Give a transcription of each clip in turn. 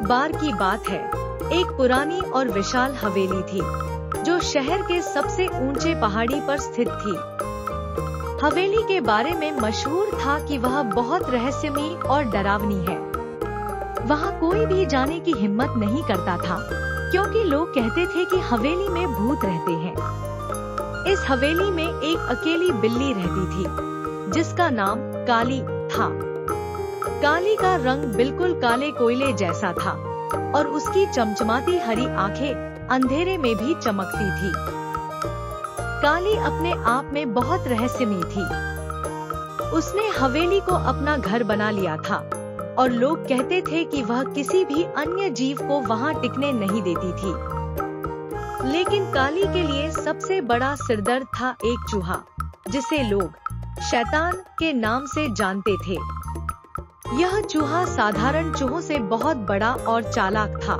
एक बार की बात है, एक पुरानी और विशाल हवेली थी जो शहर के सबसे ऊंचे पहाड़ी पर स्थित थी। हवेली के बारे में मशहूर था कि वह बहुत रहस्यमयी और डरावनी है। वहाँ कोई भी जाने की हिम्मत नहीं करता था, क्योंकि लोग कहते थे कि हवेली में भूत रहते हैं। इस हवेली में एक अकेली बिल्ली रहती थी, जिसका नाम काली था। काली का रंग बिल्कुल काले कोयले जैसा था और उसकी चमचमाती हरी आंखें अंधेरे में भी चमकती थी। काली अपने आप में बहुत रहस्यमयी थी। उसने हवेली को अपना घर बना लिया था और लोग कहते थे कि वह किसी भी अन्य जीव को वहां टिकने नहीं देती थी। लेकिन काली के लिए सबसे बड़ा सिरदर्द था एक चूहा, जिसे लोग शैतान के नाम से जानते थे। यह चूहा साधारण चूहों से बहुत बड़ा और चालाक था।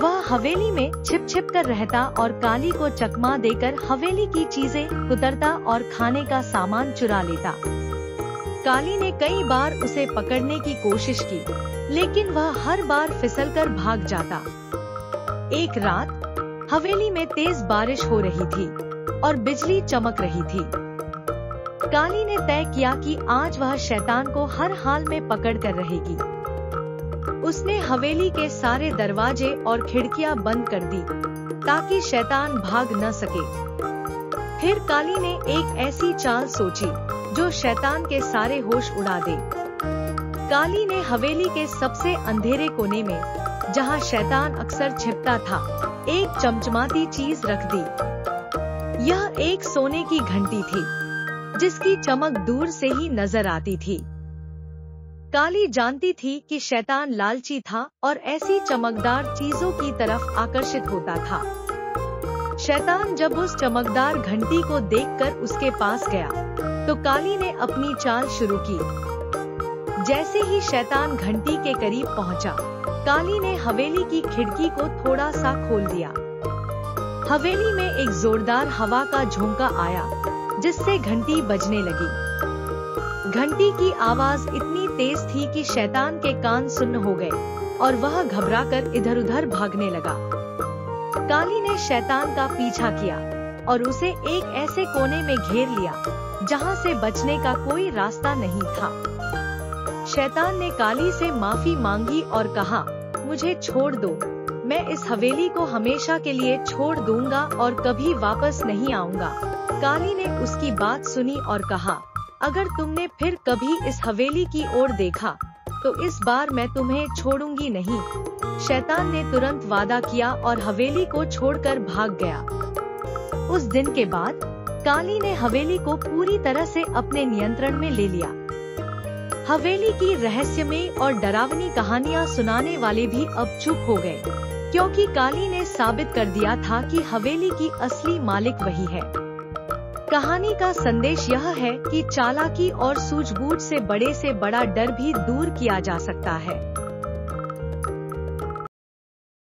वह हवेली में छिप छिप कर रहता और काली को चकमा देकर हवेली की चीजें कुतरता और खाने का सामान चुरा लेता। काली ने कई बार उसे पकड़ने की कोशिश की, लेकिन वह हर बार फिसलकर भाग जाता। एक रात हवेली में तेज बारिश हो रही थी और बिजली चमक रही थी। काली ने तय किया कि आज वह शैतान को हर हाल में पकड़ कर रहेगी। उसने हवेली के सारे दरवाजे और खिड़कियां बंद कर दी ताकि शैतान भाग न सके। फिर काली ने एक ऐसी चाल सोची जो शैतान के सारे होश उड़ा दे। काली ने हवेली के सबसे अंधेरे कोने में, जहां शैतान अक्सर छिपता था, एक चमचमाती चीज रख दी। यह एक सोने की घंटी थी, जिसकी चमक दूर से ही नजर आती थी। काली जानती थी कि शैतान लालची था और ऐसी चमकदार चीजों की तरफ आकर्षित होता था। शैतान जब उस चमकदार घंटी को देखकर उसके पास गया, तो काली ने अपनी चाल शुरू की। जैसे ही शैतान घंटी के करीब पहुंचा, काली ने हवेली की खिड़की को थोड़ा सा खोल दिया। हवेली में एक जोरदार हवा का झोंका आया, जिससे घंटी बजने लगी। घंटी की आवाज इतनी तेज थी कि शैतान के कान सुन्न हो गए और वह घबराकर इधर-उधर भागने लगा। काली ने शैतान का पीछा किया और उसे एक ऐसे कोने में घेर लिया जहां से बचने का कोई रास्ता नहीं था। शैतान ने काली से माफी मांगी और कहा, मुझे छोड़ दो, मैं इस हवेली को हमेशा के लिए छोड़ दूंगा और कभी वापस नहीं आऊंगा। काली ने उसकी बात सुनी और कहा, अगर तुमने फिर कभी इस हवेली की ओर देखा, तो इस बार मैं तुम्हें छोड़ूंगी नहीं। शैतान ने तुरंत वादा किया और हवेली को छोड़कर भाग गया। उस दिन के बाद काली ने हवेली को पूरी तरह से अपने नियंत्रण में ले लिया। हवेली की रहस्यमयी और डरावनी कहानियां सुनाने वाले भी अब चुप हो गए, क्योंकि काली ने साबित कर दिया था कि हवेली की असली मालिक वही है। कहानी का संदेश यह है कि चालाकी और सूझबूझ से बड़े से बड़ा डर भी दूर किया जा सकता है।